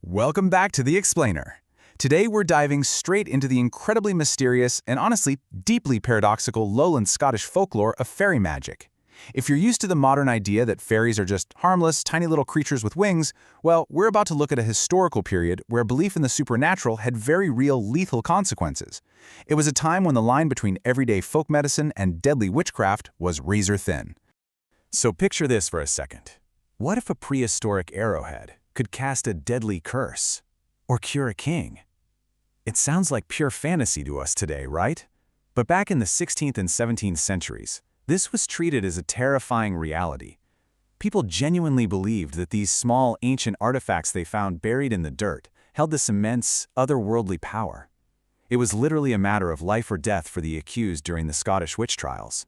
Welcome back to The Explainer. Today we're diving straight into the incredibly mysterious and honestly deeply paradoxical lowland Scottish folklore of fairy magic. If you're used to the modern idea that fairies are just harmless, tiny little creatures with wings, well, we're about to look at a historical period where belief in the supernatural had very real lethal consequences. It was a time when the line between everyday folk medicine and deadly witchcraft was razor thin. So picture this for a second. What if a prehistoric arrowhead could cast a deadly curse or cure a king? It sounds like pure fantasy to us today, right? But back in the 16th and 17th centuries, this was treated as a terrifying reality. People genuinely believed that these small, ancient artifacts they found buried in the dirt held this immense, otherworldly power. It was literally a matter of life or death for the accused during the Scottish witch trials.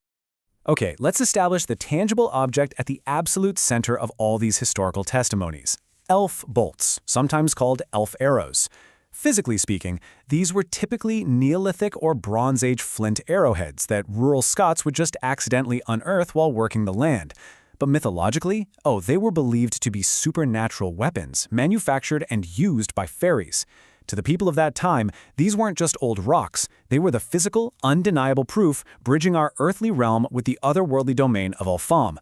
Okay, let's establish the tangible object at the absolute center of all these historical testimonies. Elf bolts, sometimes called elf arrows. Physically speaking, these were typically Neolithic or Bronze Age flint arrowheads that rural Scots would just accidentally unearth while working the land. But mythologically, they were believed to be supernatural weapons, manufactured and used by fairies. To the people of that time, these weren't just old rocks, they were the physical, undeniable proof bridging our earthly realm with the otherworldly domain of Elphame.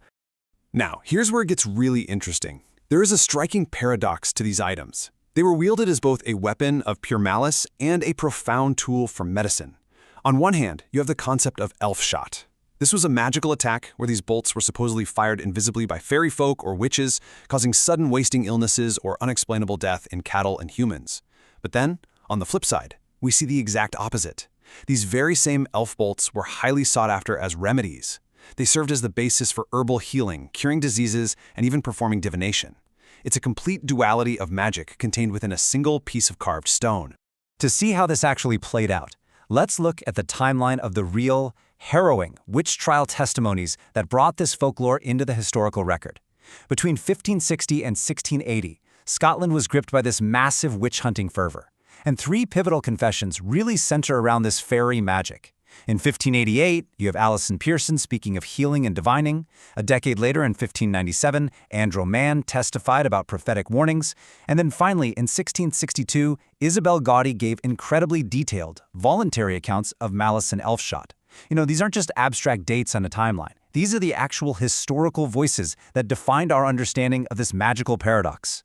Now, here's where it gets really interesting. There is a striking paradox to these items. They were wielded as both a weapon of pure malice and a profound tool for medicine. On one hand, you have the concept of elf shot. This was a magical attack where these bolts were supposedly fired invisibly by fairy folk or witches, causing sudden wasting illnesses or unexplainable death in cattle and humans. But then, on the flip side, we see the exact opposite. These very same elf bolts were highly sought after as remedies. They served as the basis for herbal healing, curing diseases, and even performing divination. It's a complete duality of magic contained within a single piece of carved stone. To see how this actually played out, let's look at the timeline of the real, harrowing witch trial testimonies that brought this folklore into the historical record. Between 1560 and 1680, Scotland was gripped by this massive witch-hunting fervor, and three pivotal confessions really center around this fairy magic. In 1588, you have Alison Pearson speaking of healing and divining. A decade later, in 1597, Andrew Mann testified about prophetic warnings. And then finally, in 1662, Isabel Gaudy gave incredibly detailed, voluntary accounts of malice and elf-shot. These aren't just abstract dates on a timeline. These are the actual historical voices that defined our understanding of this magical paradox.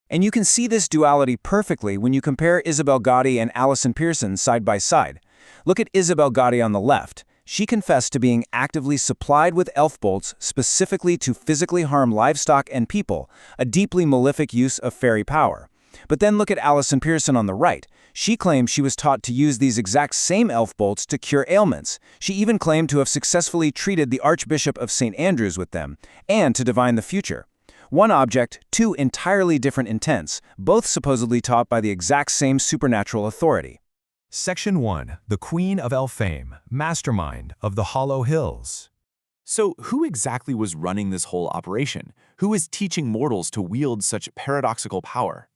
And you can see this duality perfectly when you compare Isabel Gaudy and Alison Pearson side by side. Look at Isabel Gaudy on the left. She confessed to being actively supplied with elf bolts specifically to physically harm livestock and people, a deeply malefic use of fairy power. But then look at Alison Pearson on the right. She claimed she was taught to use these exact same elf bolts to cure ailments. She even claimed to have successfully treated the Archbishop of St. Andrews with them, and to divine the future. One object, two entirely different intents, both supposedly taught by the exact same supernatural authority. Section 1. The Queen of Elphame, Mastermind of the Hollow Hills. So who exactly was running this whole operation? Who was teaching mortals to wield such paradoxical power?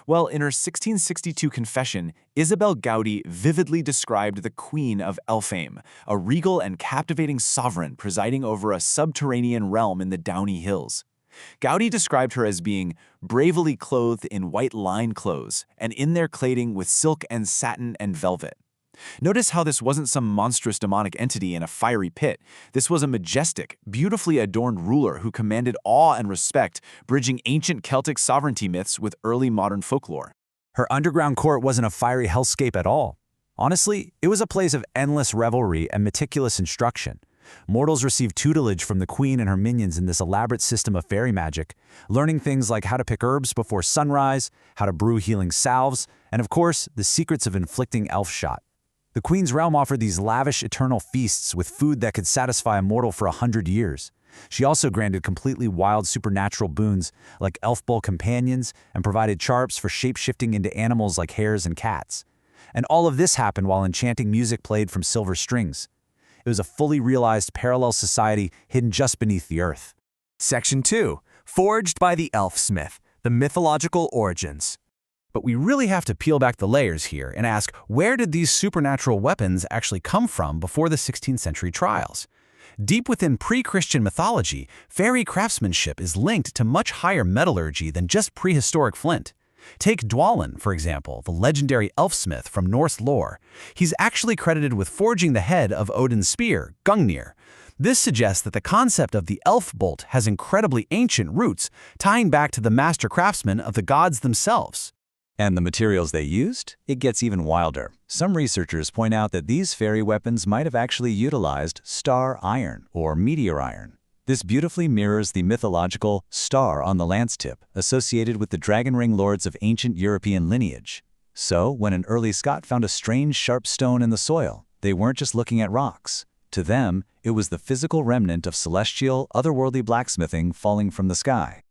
Well, in her 1662 confession, Isabel Gaudy vividly described the Queen of Elphame, a regal and captivating sovereign presiding over a subterranean realm in the Downey Hills. Gaudy described her as being bravely clothed in white lined clothes, and in their clothing with silk and satin and velvet. Notice how this wasn't some monstrous demonic entity in a fiery pit. This was a majestic, beautifully adorned ruler who commanded awe and respect, bridging ancient Celtic sovereignty myths with early modern folklore. Her underground court wasn't a fiery hellscape at all. Honestly, it was a place of endless revelry and meticulous instruction. Mortals received tutelage from the queen and her minions in this elaborate system of fairy magic, learning things like how to pick herbs before sunrise, how to brew healing salves, and of course, the secrets of inflicting elf shot. The queen's realm offered these lavish eternal feasts with food that could satisfy a mortal for 100 years. She also granted completely wild supernatural boons like elf bowl companions and provided charms for shape-shifting into animals like hares and cats. And all of this happened while enchanting music played from silver strings. It was a fully realized parallel society hidden just beneath the earth. Section 2. Forged by the Elfsmith, the Mythological Origins. But we really have to peel back the layers here and ask, where did these supernatural weapons actually come from before the 16th century trials? Deep within pre-Christian mythology, fairy craftsmanship is linked to much higher metallurgy than just prehistoric flint. Take Dwalin, for example, the legendary elfsmith from Norse lore. He's actually credited with forging the head of Odin's spear, Gungnir. This suggests that the concept of the elf bolt has incredibly ancient roots, tying back to the master craftsmen of the gods themselves. And the materials they used? It gets even wilder. Some researchers point out that these fairy weapons might have actually utilized star iron or meteor iron. This beautifully mirrors the mythological star on the lance tip associated with the dragon ring lords of ancient European lineage. So, when an early Scot found a strange sharp stone in the soil, they weren't just looking at rocks. To them, it was the physical remnant of celestial, otherworldly blacksmithing falling from the sky.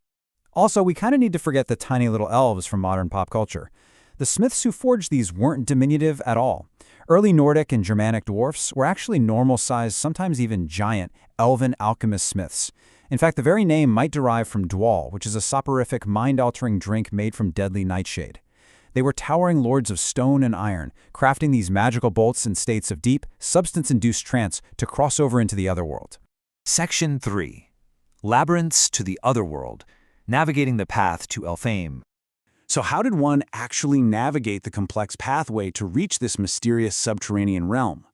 Also, we kind of need to forget the tiny little elves from modern pop culture. The smiths who forged these weren't diminutive at all. Early Nordic and Germanic dwarfs were actually normal-sized, sometimes even giant, elven alchemist smiths. In fact, the very name might derive from dwal, which is a soporific, mind-altering drink made from deadly nightshade. They were towering lords of stone and iron, crafting these magical bolts in states of deep, substance-induced trance to cross over into the otherworld. Section 3. Labyrinths to the Otherworld, Navigating the Path to Elphame. So how did one actually navigate the complex pathway to reach this mysterious subterranean realm?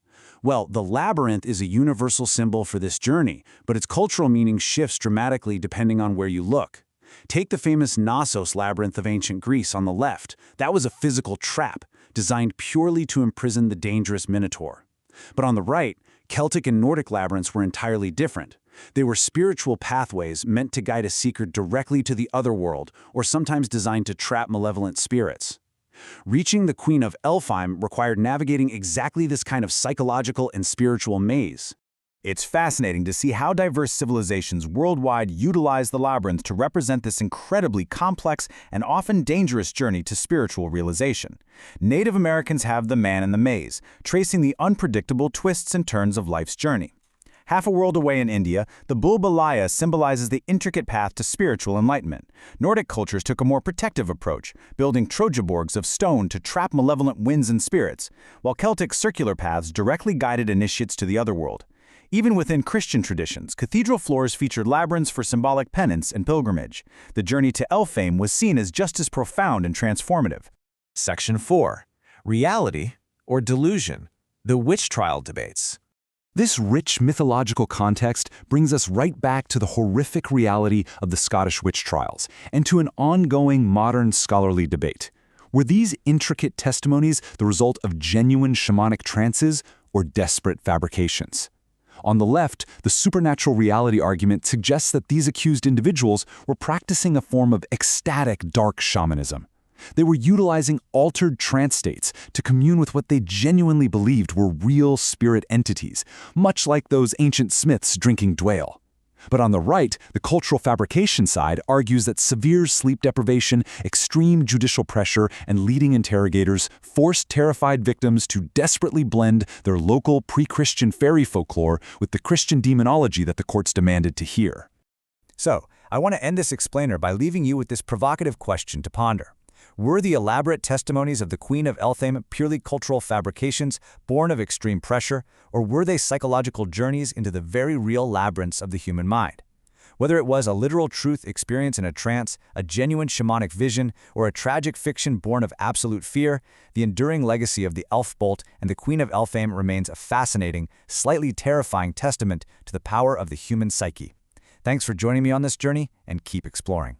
Well, the labyrinth is a universal symbol for this journey, but its cultural meaning shifts dramatically depending on where you look. Take the famous Knossos labyrinth of ancient Greece on the left. That was a physical trap, designed purely to imprison the dangerous Minotaur. But on the right, Celtic and Nordic labyrinths were entirely different. They were spiritual pathways meant to guide a seeker directly to the otherworld, or sometimes designed to trap malevolent spirits. Reaching the Queen of Elphame required navigating exactly this kind of psychological and spiritual maze. It's fascinating to see how diverse civilizations worldwide utilize the labyrinth to represent this incredibly complex and often dangerous journey to spiritual realization. Native Americans have the man in the maze, tracing the unpredictable twists and turns of life's journey. Half a world away in India, the Bulbalaya symbolizes the intricate path to spiritual enlightenment. Nordic cultures took a more protective approach, building Trojaborgs of stone to trap malevolent winds and spirits, while Celtic circular paths directly guided initiates to the otherworld. Even within Christian traditions, cathedral floors featured labyrinths for symbolic penance and pilgrimage. The journey to Elphame was seen as just as profound and transformative. Section 4. Reality or Delusion, the Witch Trial Debates. This rich mythological context brings us right back to the horrific reality of the Scottish witch trials and to an ongoing modern scholarly debate. Were these intricate testimonies the result of genuine shamanic trances or desperate fabrications? On the left, the supernatural reality argument suggests that these accused individuals were practicing a form of ecstatic dark shamanism. They were utilizing altered trance states to commune with what they genuinely believed were real spirit entities, much like those ancient smiths drinking dwale. But on the right, the cultural fabrication side argues that severe sleep deprivation, extreme judicial pressure, and leading interrogators forced terrified victims to desperately blend their local pre-Christian fairy folklore with the Christian demonology that the courts demanded to hear. So, I want to end this explainer by leaving you with this provocative question to ponder. Were the elaborate testimonies of the Queen of Elphame purely cultural fabrications born of extreme pressure, or were they psychological journeys into the very real labyrinths of the human mind? Whether it was a literal truth experience in a trance, a genuine shamanic vision, or a tragic fiction born of absolute fear, the enduring legacy of the Elf Bolt and the Queen of Elphame remains a fascinating, slightly terrifying testament to the power of the human psyche. Thanks for joining me on this journey, and keep exploring.